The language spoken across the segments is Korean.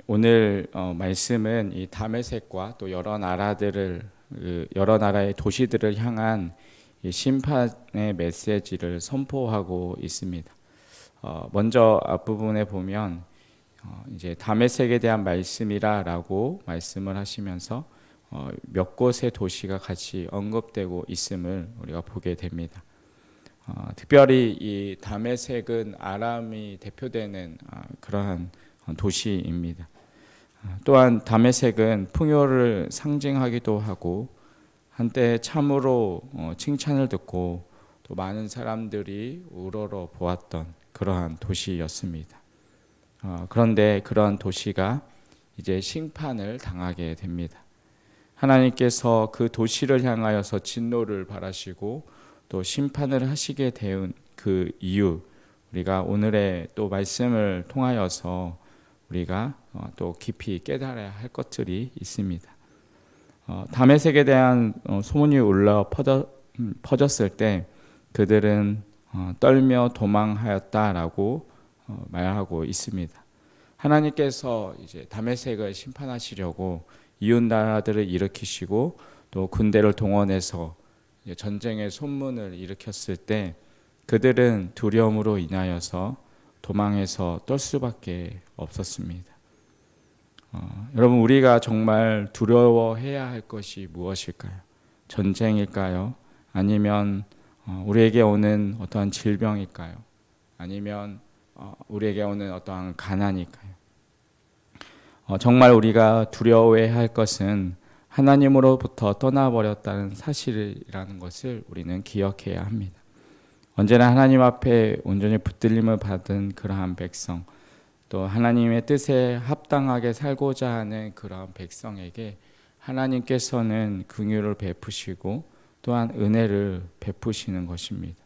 오늘 말씀은 이 다메섹과 또 여러 나라의 도시들을 향한 이 심판의 메시지를 선포하고 있습니다. 먼저 앞부분에 보면 이제 다메섹에 대한 말씀이라라고 말씀을 하시면서 몇 곳의 도시가 같이 언급되고 있음을 우리가 보게 됩니다. 특별히 이 다메섹은 아람이 대표되는 그러한 도시입니다. 또한 다메섹은 풍요를 상징하기도 하고 한때 참으로 칭찬을 듣고 또 많은 사람들이 우러러 보았던 그러한 도시였습니다. 그런데 그러한 도시가 이제 심판을 당하게 됩니다. 하나님께서 그 도시를 향하여서 진노를 바라시고 또 심판을 하시게 된 그 이유, 우리가 오늘의 또 말씀을 통하여서 우리가 또 깊이 깨달아야 할 것들이 있습니다. 다메섹에 대한 소문이 퍼졌을 때 그들은 떨며 도망하였다라고 말하고 있습니다. 하나님께서 이제 다메섹을 심판하시려고 이웃 나라들을 일으키시고 또 군대를 동원해서 전쟁의 소문을 일으켰을 때 그들은 두려움으로 인하여서 도망해서 떨 수밖에 없었습니다. 여러분, 우리가 정말 두려워해야 할 것이 무엇일까요? 전쟁일까요? 아니면 우리에게 오는 어떠한 질병일까요? 아니면 우리에게 오는 어떠한 가난일까요? 정말 우리가 두려워해야 할 것은 하나님으로부터 떠나버렸다는 사실이라는 것을 우리는 기억해야 합니다. 언제나 하나님 앞에 온전히 붙들림을 받은 그러한 백성, 또 하나님의 뜻에 합당하게 살고자 하는 그러한 백성에게 하나님께서는 긍휼을 베푸시고 또한 은혜를 베푸시는 것입니다.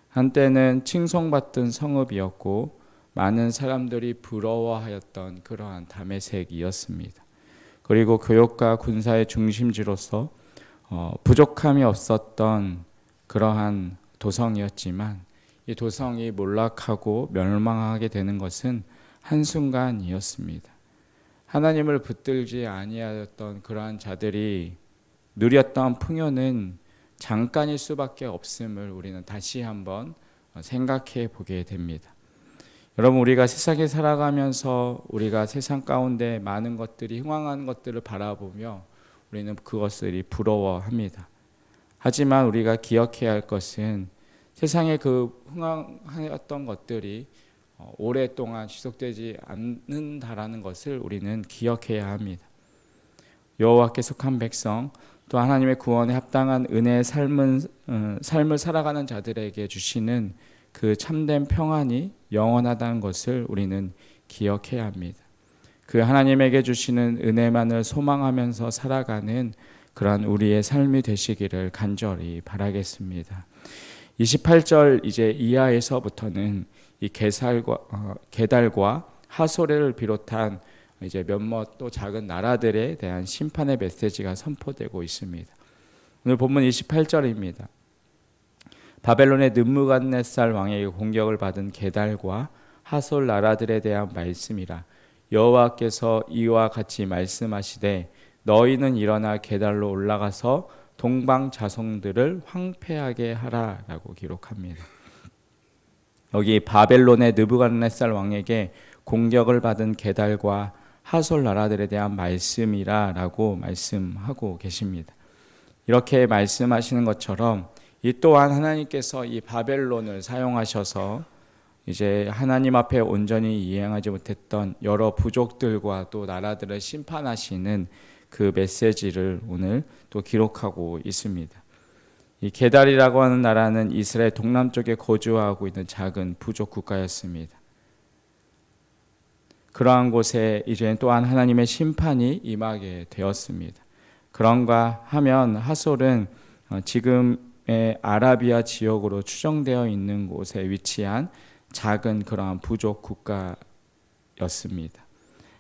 한때는 칭송받던 성읍이었고 많은 사람들이 부러워하였던 그러한 다메섹이었습니다. 그리고 교역과 군사의 중심지로서 부족함이 없었던 그러한 도성이었지만 이 도성이 몰락하고 멸망하게 되는 것은 한순간이었습니다. 하나님을 붙들지 아니하였던 그러한 자들이 누렸던 풍요는 잠깐일 수밖에 없음을 우리는 다시 한번 생각해 보게 됩니다. 여러분, 우리가 세상에 살아가면서 우리가 세상 가운데 많은 것들이 흥황한 것들을 바라보며 우리는 그것들이 부러워합니다. 하지만 우리가 기억해야 할 것은 세상에 그 흥황하였던 것들이 오랫동안 지속되지 않는다라는 것을 우리는 기억해야 합니다. 여호와께 속한 백성, 또 하나님의 구원에 합당한 은혜의 삶을 살아가는 자들에게 주시는 그 참된 평안이 영원하다는 것을 우리는 기억해야 합니다. 그 하나님에게 주시는 은혜만을 소망하면서 살아가는 그러한 우리의 삶이 되시기를 간절히 바라겠습니다. 28절 이제 이하에서부터는 이 게달과 하소레를 비롯한 이제 몇몇 또 작은 나라들에 대한 심판의 메시지가 선포되고 있습니다. 오늘 본문 28절입니다. 바벨론의 느부갓네살 왕에게 공격을 받은 게달과 하솔 나라들에 대한 말씀이라. 여호와께서 이와 같이 말씀하시되 너희는 일어나 게달로 올라가서 동방 자손들을 황폐하게 하라라고 기록합니다. 여기 바벨론의 느부갓네살 왕에게 공격을 받은 게달과 하솔 나라들에 대한 말씀이라라고 말씀하고 계십니다. 이렇게 말씀하시는 것처럼 이 또한 하나님께서 이 바벨론을 사용하셔서 이제 하나님 앞에 온전히 이행하지 못했던 여러 부족들과 또 나라들을 심판하시는 그 메시지를 오늘 또 기록하고 있습니다. 이 게달이라고 하는 나라는 이스라엘 동남쪽에 거주하고 있는 작은 부족 국가였습니다. 그러한 곳에 이제 또한 하나님의 심판이 임하게 되었습니다. 그런가 하면 하솔은 지금의 아라비아 지역으로 추정되어 있는 곳에 위치한 작은 그러한 부족 국가였습니다.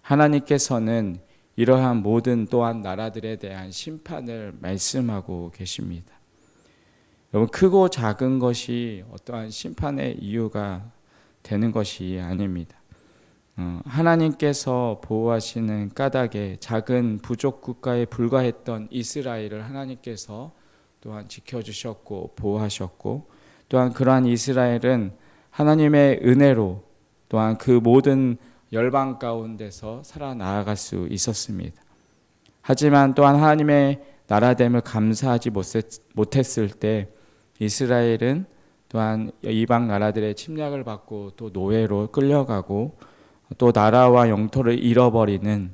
하나님께서는 이러한 모든 또한 나라들에 대한 심판을 말씀하고 계십니다. 여러분, 크고 작은 것이 어떠한 심판의 이유가 되는 것이 아닙니다. 하나님께서 보호하시는 까닭에 작은 부족 국가에 불과했던 이스라엘을 하나님께서 또한 지켜주셨고 보호하셨고, 또한 그러한 이스라엘은 하나님의 은혜로 또한 그 모든 열방 가운데서 살아나아갈 수 있었습니다. 하지만 또한 하나님의 나라됨을 감사하지 못했을 때 이스라엘은 또한 이방 나라들의 침략을 받고 또 노예로 끌려가고 또 나라와 영토를 잃어버리는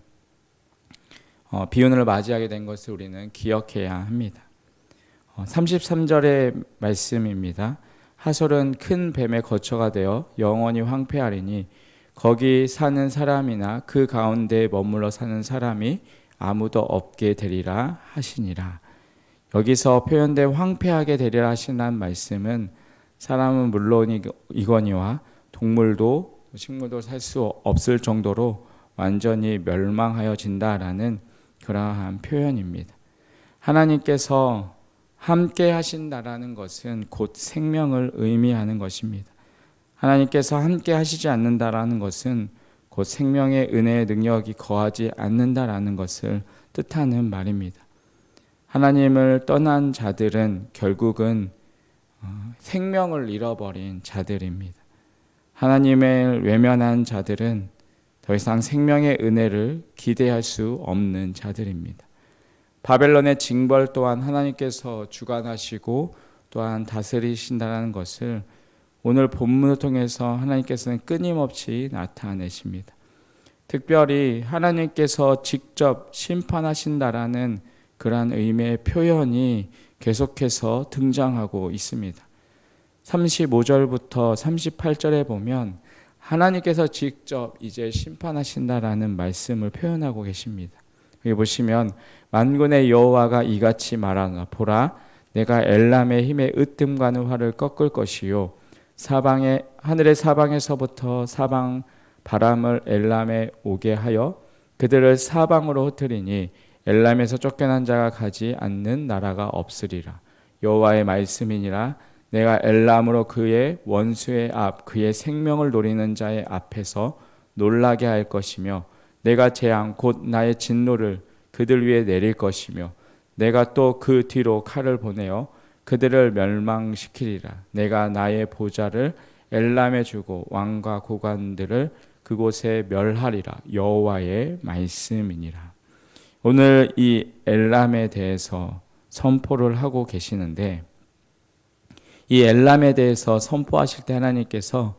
비운을 맞이하게 된 것을 우리는 기억해야 합니다. 33절의 말씀입니다. 하솔은 큰 뱀의 거처가 되어 영원히 황폐하리니 거기 사는 사람이나 그 가운데 머물러 사는 사람이 아무도 없게 되리라 하시니라. 여기서 표현된 황폐하게 되리라 하시는 말씀은 사람은 물론이거니와 동물도 식물도 살 수 없을 정도로 완전히 멸망하여진다라는 그러한 표현입니다. 하나님께서 함께 하신다라는 것은 곧 생명을 의미하는 것입니다. 하나님께서 함께 하시지 않는다라는 것은 곧 생명의 은혜의 능력이 거하지 않는다라는 것을 뜻하는 말입니다. 하나님을 떠난 자들은 결국은 생명을 잃어버린 자들입니다. 하나님을 외면한 자들은 더 이상 생명의 은혜를 기대할 수 없는 자들입니다. 바벨론의 징벌 또한 하나님께서 주관하시고 또한 다스리신다는 것을 오늘 본문을 통해서 하나님께서는 끊임없이 나타내십니다. 특별히 하나님께서 직접 심판하신다라는 그러한 의미의 표현이 계속해서 등장하고 있습니다. 35절부터 38절에 보면 하나님께서 직접 이제 심판하신다라는 말씀을 표현하고 계십니다. 여기 보시면 만군의 여호와가 이같이 말하노라. 보라, 내가 엘람의 힘의 으뜸과는 활을 꺾을 것이요 하늘의 사방에서부터 사방 바람을 엘람에 오게 하여 그들을 사방으로 흩으리니 엘람에서 쫓겨난 자가 가지 않는 나라가 없으리라. 여호와의 말씀이니라. 내가 엘람으로 그의 원수의 앞 그의 생명을 노리는 자의 앞에서 놀라게 할 것이며 내가 재앙 곧 나의 진노를 그들 위에 내릴 것이며 내가 또 그 뒤로 칼을 보내어 그들을 멸망시키리라. 내가 나의 보좌를 엘람에 주고 왕과 고관들을 그곳에 멸하리라. 여호와의 말씀이니라. 오늘 이 엘람에 대해서 선포를 하고 계시는데, 이 엘람에 대해서 선포하실 때 하나님께서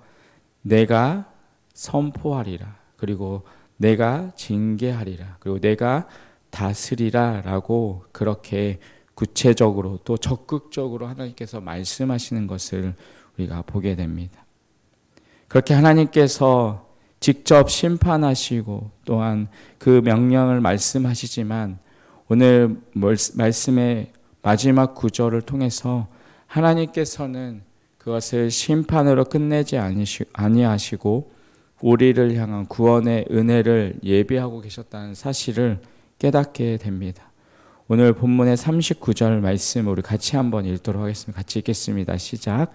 내가 선포하리라, 그리고 내가 징계하리라, 그리고 내가 다스리라 라고 그렇게 구체적으로 또 적극적으로 하나님께서 말씀하시는 것을 우리가 보게 됩니다. 그렇게 하나님께서 직접 심판하시고 또한 그 명령을 말씀하시지만 오늘 말씀의 마지막 구절을 통해서 하나님께서는 그것을 심판으로 끝내지 아니하시고 우리를 향한 구원의 은혜를 예비하고 계셨다는 사실을 깨닫게 됩니다. 오늘 본문의 39절 말씀 우리 같이 한번 읽도록 하겠습니다. 같이 읽겠습니다. 시작.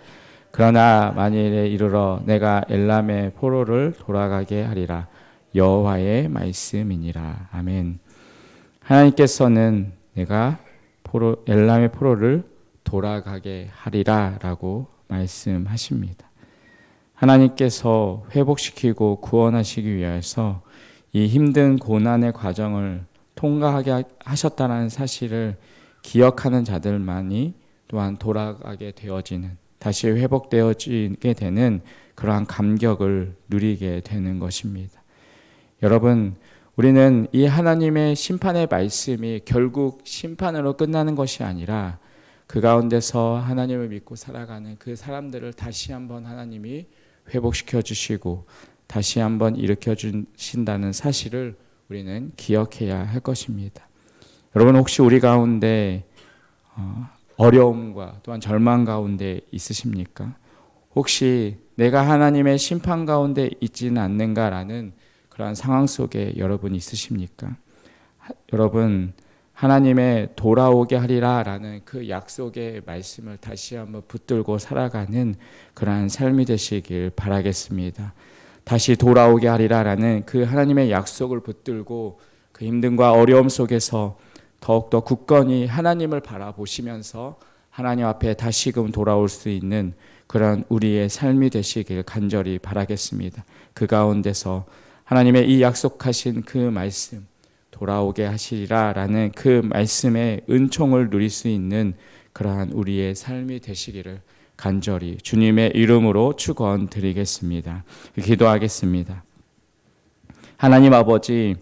그러나 만일에 이르러 내가 엘람의 포로를 돌아가게 하리라. 여호와의 말씀이니라. 아멘. 하나님께서는 내가 엘람의 포로를 돌아가게 하리라 라고 말씀하십니다. 하나님께서 회복시키고 구원하시기 위해서 이 힘든 고난의 과정을 통과하게 하셨다는 사실을 기억하는 자들만이 또한 돌아가게 되어지는, 다시 회복되어지게 되는 그러한 감격을 누리게 되는 것입니다. 여러분, 우리는 이 하나님의 심판의 말씀이 결국 심판으로 끝나는 것이 아니라 그 가운데서 하나님을 믿고 살아가는 그 사람들을 다시 한번 하나님이 회복시켜 주시고 다시 한번 일으켜 주신다는 사실을 우리는 기억해야 할 것입니다. 여러분, 혹시 우리 가운데 어려움과 또한 절망 가운데 있으십니까? 혹시 내가 하나님의 심판 가운데 있지는 않는가라는 그러한 상황 속에 여러분 있으십니까? 여러분, 하나님의 돌아오게 하리라라는 그 약속의 말씀을 다시 한번 붙들고 살아가는 그러한 삶이 되시길 바라겠습니다. 다시 돌아오게 하리라라는 그 하나님의 약속을 붙들고 그 힘듦과 어려움 속에서 더욱더 굳건히 하나님을 바라보시면서 하나님 앞에 다시금 돌아올 수 있는 그런 우리의 삶이 되시길 간절히 바라겠습니다. 그 가운데서 하나님의 이 약속하신 그 말씀, 돌아오게 하시리라라는 그 말씀의 은총을 누릴 수 있는 그러한 우리의 삶이 되시기를 간절히 주님의 이름으로 축원드리겠습니다. 기도하겠습니다. 하나님 아버지,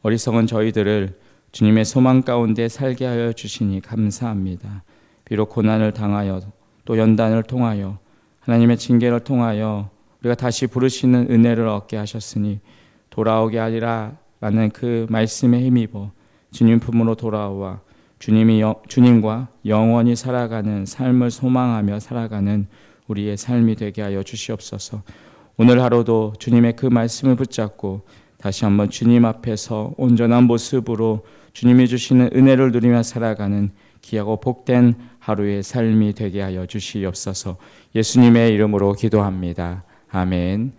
어리석은 저희들을 주님의 소망 가운데 살게 하여 주시니 감사합니다. 비록 고난을 당하여 또 연단을 통하여 하나님의 징계를 통하여 우리가 다시 부르시는 은혜를 얻게 하셨으니 돌아오게 하리라 라는 그 말씀에 힘입어 주님 품으로 돌아와 주님과 영원히 살아가는 삶을 소망하며 살아가는 우리의 삶이 되게 하여 주시옵소서. 오늘 하루도 주님의 그 말씀을 붙잡고 다시 한번 주님 앞에서 온전한 모습으로 주님이 주시는 은혜를 누리며 살아가는 귀하고 복된 하루의 삶이 되게 하여 주시옵소서. 예수님의 이름으로 기도합니다. 아멘.